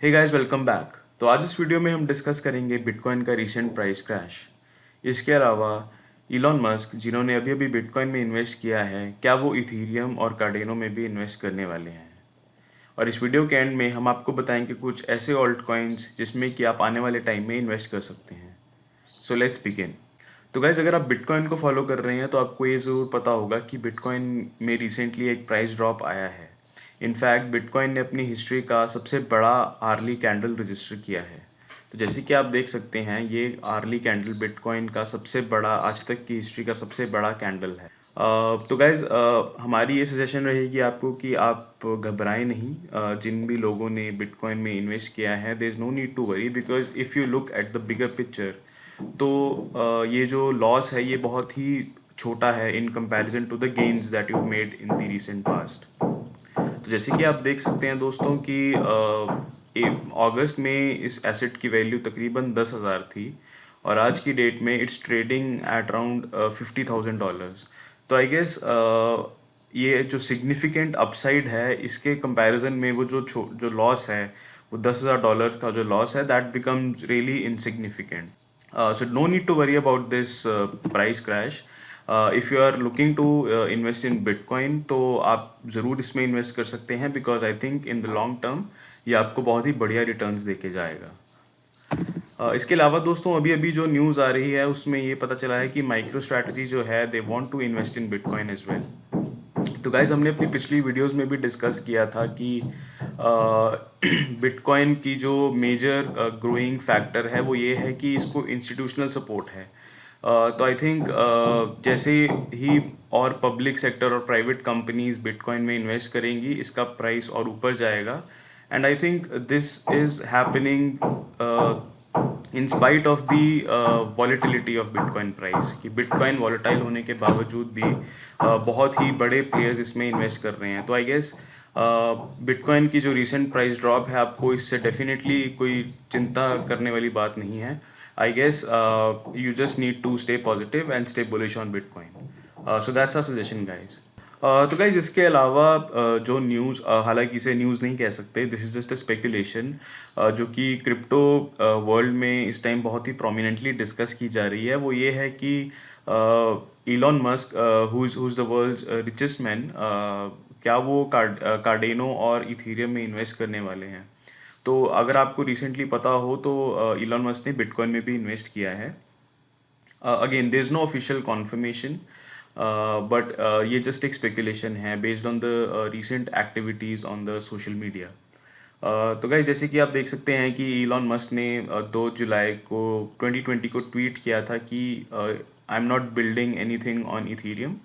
Hey guys, welcome back. तो आज इस वीडियो में हम डिस्कस करेंगे बिटकॉइन का रीसेंट प्राइस क्रैश। इसके अलावा इलॉन मस्क, जिन्होंने अभी अभी बिटकॉइन में इन्वेस्ट किया है, क्या वो इथीरियम और कार्डेनो में भी इन्वेस्ट करने वाले हैं। और इस वीडियो के एंड में हम आपको बताएंगे कुछ ऐसे ऑल्ट कॉइन्स जिसमें कि आप आने वाले टाइम में इन्वेस्ट कर सकते हैं। So let's begin. तो गाइज, अगर आप बिटकॉइन को फॉलो कर रहे हैं तो आपको ये ज़रूर पता होगा कि बिटकॉइन में रिसेंटली एक प्राइस ड्रॉप आया है। इनफैक्ट बिटकॉइन ने अपनी हिस्ट्री का सबसे बड़ा आर्ली कैंडल रजिस्टर किया है। तो जैसे कि आप देख सकते हैं, ये आर्ली कैंडल बिटकॉइन का सबसे बड़ा, आज तक की हिस्ट्री का सबसे बड़ा कैंडल है। तो गाइज, हमारी ये सजेशन रहेगी आपको कि आप घबराएं नहीं। जिन भी लोगों ने बिटकॉइन में इन्वेस्ट किया है, there is no need to worry, because if you look at the bigger picture, तो ये जो लॉस है ये बहुत ही छोटा है in comparison to the gains that you made in the recent past. तो जैसे कि आप देख सकते हैं दोस्तों कि अगस्त में इस एसेट की वैल्यू तकरीबन 10,000 थी, और आज की डेट में इट्स ट्रेडिंग एट अराउंड $50,000। तो आई गेस ये जो सिग्निफिकेंट अपसाइड है, इसके कंपैरिजन में वो जो लॉस है, वो $10,000 का जो लॉस है, that becomes really insignificant. So no need to worry about this price crash. If you are looking to invest in Bitcoin, तो आप ज़रूर इसमें इन्वेस्ट कर सकते हैं, because I think in the long term ये आपको बहुत ही बढ़िया रिटर्न्स दे के जाएगा। इसके अलावा दोस्तों, अभी अभी जो न्यूज़ आ रही है उसमें ये पता चला है कि माइक्रो स्ट्रैटेजी जो है, they want to invest in bitcoin as well. तो गाइज, हमने अपनी पिछली वीडियोस में भी डिस्कस किया था कि बिटकॉइन की जो मेजर ग्रोइंग फैक्टर है वो ये है कि इसको इंस्टीट्यूशनल सपोर्ट है। तो आई थिंक जैसे ही और पब्लिक सेक्टर और प्राइवेट कंपनीज बिटकॉइन में इन्वेस्ट करेंगी, इसका प्राइस और ऊपर जाएगा। And I think this is happening in spite of the volatility of bitcoin price, कि बिटकॉइन वॉलेटाइल होने के बावजूद भी बहुत ही बड़े प्लेयर्स इसमें इन्वेस्ट कर रहे हैं। तो आई गेस बिटकॉइन की जो रिसेंट प्राइस ड्रॉप है, आपको इससे डेफिनेटली कोई चिंता करने वाली बात नहीं है। I guess you just need to stay positive and stay bullish on bitcoin. So that's a suggestion guys. तो गाइज, इसके अलावा जो न्यूज़, हालांकि इसे न्यूज़ नहीं कह सकते, this is just a speculation, जो कि क्रिप्टो वर्ल्ड में इस टाइम बहुत ही प्रोमिनेंटली डिस्कस की जा रही है, वो ये है कि Elon Musk, who's the world's richest man, क्या वो कार्डेनो और इथीरियम में इन्वेस्ट करने वाले हैं। तो अगर आपको रिसेंटली पता हो तो इलॉन मस्क ने बिटकॉइन में भी इन्वेस्ट किया है। Again there is no official confirmation, but ये जस्ट एक स्पेकुलेशन है based on the recent activities on the social media. तो गाइज, जैसे कि आप देख सकते हैं कि इलॉन मस्क ने 2 जुलाई को 2020 को ट्वीट किया था कि I am not building anything on Ethereum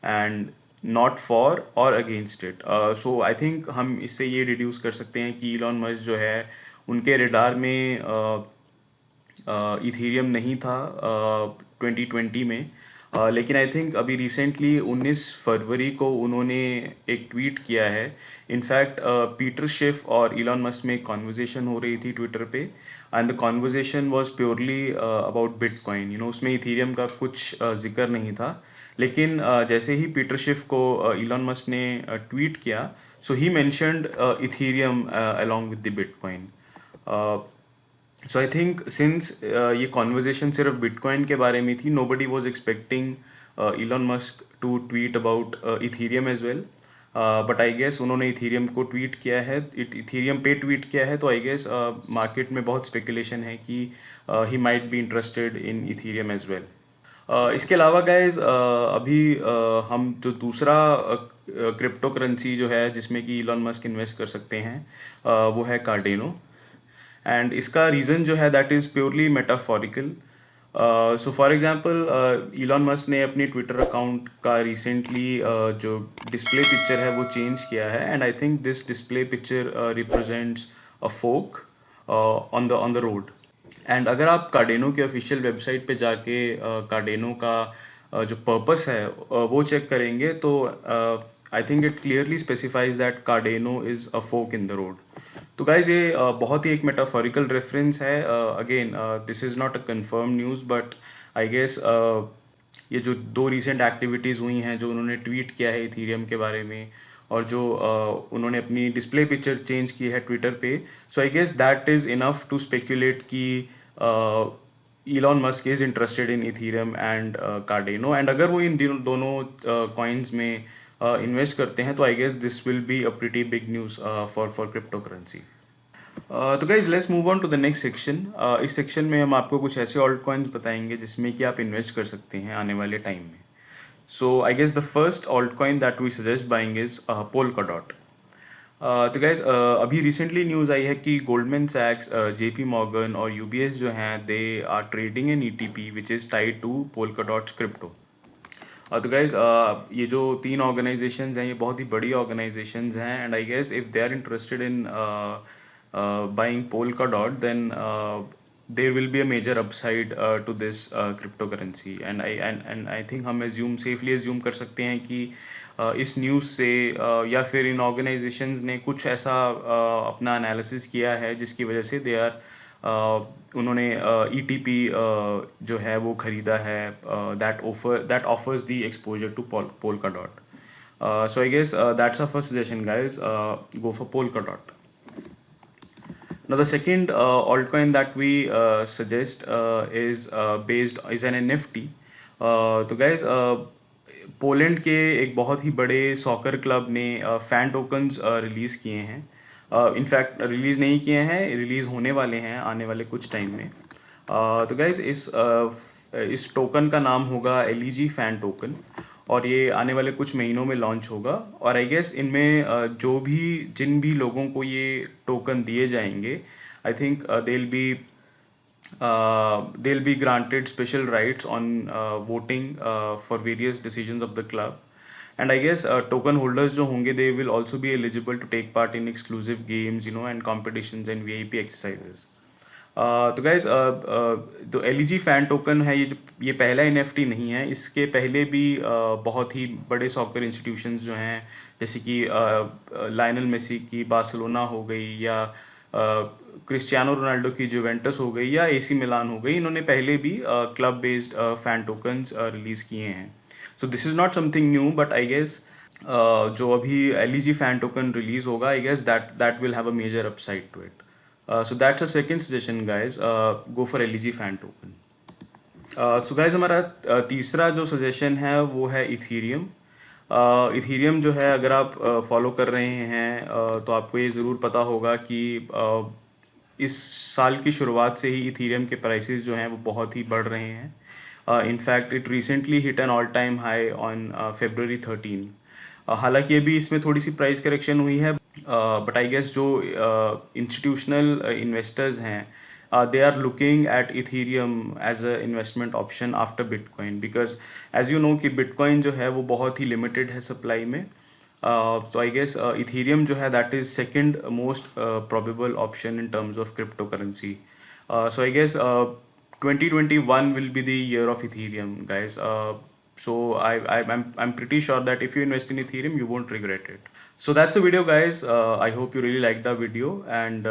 and not for और against it. So I think हम इससे ये डिड्यूस कर सकते हैं कि इलॉन मस्क जो है, उनके रडार में इथीरियम नहीं था 2020 में। लेकिन आई थिंक अभी रिसेंटली 19 फरवरी को उन्होंने एक ट्वीट किया है। इनफैक्ट पीटर शिफ और इलॉन मस्क में एक कॉन्वर्जेसन हो रही थी ट्विटर पे, and the conversation was purely about Bitcoin. उसमें इथीरियम का कुछ जिक्र नहीं था। लेकिन जैसे ही पीटर शिफ को इलॉन मस्क ने ट्वीट किया, so he mentioned Ethereum along with the Bitcoin. So I think since ये कॉन्वर्जेसन सिर्फ बिटकॉइन के बारे में थी, nobody was expecting Elon Musk to tweet about Ethereum as well. But I guess उन्होंने Ethereum को tweet किया है, इथीरियम पे ट्वीट किया है। तो आई गेस मार्केट में बहुत स्पेकुलेशन है कि he might be interested in Ethereum as well. इसके अलावा गाइज, अभी हम जो दूसरा क्रिप्टो करेंसी जो है जिसमें कि इलॉन मस्क इन्वेस्ट कर सकते हैं, वो है कार्डेनो। एंड इसका रीज़न जो है, that is purely metaphorical. So for example, Elon Musk ने अपनी ट्विटर अकाउंट का रिसेंटली जो डिस्प्ले पिक्चर है वो चेंज किया है, and I think this display picture represents a fork on the road. एंड अगर आप कार्डेनो के ऑफिशियल वेबसाइट पे जाके कार्डेनो का जो पर्पस है वो चेक करेंगे, तो I think it clearly specifies that Cardano is a fork in the road. तो गाइज, ये बहुत ही एक मेटाफोरिकल रेफरेंस है। Again this is not a confirm news, but I guess ये जो 2 रिसेंट एक्टिविटीज़ हुई हैं, जो उन्होंने ट्वीट किया है इथीरियम के बारे में, और जो उन्होंने अपनी डिस्प्ले पिक्चर चेंज की है ट्विटर पे, so I guess that is enough to speculate कि Elon Musk is interested in Ethereum and Cardano, and अगर वो इन दोनों कॉइन्स में इन्वेस्ट करते हैं तो I guess this will be a pretty big news for cryptocurrency. तो guys let's move on to the next section. इस section में हम आपको कुछ ऐसे ऑल्ट कॉइन्स बताएंगे जिसमें कि आप इन्वेस्ट कर सकते हैं आने वाले टाइम में। So I guess the first altcoin that we suggest buying is Polkadot. तो गाइज अभी रिसेंटली न्यूज़ आई है कि गोल्डमैन सैक्स, जेपी मॉर्गन और यूबीएस जो हैं they are trading in ETP which is tied to Polkadot crypto. तो गाइज ये जो तीन ऑर्गेनाइजेशंस हैं ये बहुत ही बड़ी ऑर्गेनाइजेशंस हैं, and I guess if they are interested in buying Polkadot, then there will be a major upside to this cryptocurrency, and I think हम safely assume कर सकते हैं कि इस न्यूज़ से या फिर इन ऑर्गेनाइजेशंस ने कुछ ऐसा अपना एनालिसिस किया है जिसकी वजह से दे आर उन्होंने ईटीपी जो है वो खरीदा है, that offers the exposure to Polkadot. So I guess that's our first suggestion, guys. Go for Polkadot. Now the second altcoin that we suggest is an NFT. तो guys, पोलैंड के एक बहुत ही बड़े सॉकर क्लब ने fan tokens release किए हैं। In fact release नहीं किए हैं, रिलीज़ होने वाले हैं आने वाले कुछ टाइम में। तो गाइज इस टोकन का नाम होगा एलईजी फैन टोकन, और ये आने वाले कुछ महीनों में लॉन्च होगा। और आई गेस इनमें जिन भी लोगों को ये टोकन दिए जाएंगे, I think they'll be granted special rights on voting for various decisions of the club, and I guess token holders जो होंगे they will also be eligible to take part in exclusive games, and competitions and VIP exercises. तो guys तो LEG fan token है, ये पहला NFT नहीं है। इसके पहले भी बहुत ही बड़े सॉकर इंस्टीट्यूशंस जो हैं, जैसे कि लायनल मेसी की बार्सिलोना हो गई, या क्रिस्टियानो रोनाल्डो की जुवेंटस हो गई, या AC मिलान हो गई, इन्होंने पहले भी club based fan tokens release किए हैं। So this is not something new, but I guess जो अभी LEG फैन टोकन रिलीज़ होगा, I guess that will have a major upside to it. So that's a second suggestion, guys. Go for LEG fan token. So guys, हमारा तीसरा जो suggestion है वो है Ethereum. Ethereum जो है, अगर आप फॉलो कर रहे हैं तो आपको ये ज़रूर पता होगा कि इस साल की शुरुआत से ही इथीरियम के प्राइसेस जो हैं वो बहुत ही बढ़ रहे हैं। In fact it recently hit an all time high on February 13. हालांकि अभी इसमें थोड़ी सी प्राइस करेक्शन हुई है, बट आई गेस जो इंस्टीट्यूशनल इन्वेस्टर्स हैं they are looking at Ethereum as a investment option after Bitcoin, because as you know कि Bitcoin जो है वो बहुत ही limited है सप्लाई में। तो आई गेस Ethereum जो है that is second most probable option in terms of cryptocurrency. So I guess 2021 will be the year of Ethereum, guys. So I'm pretty sure that if you invest in Ethereum, you won't regret it. So that's the video, guys. I hope you really liked the video, and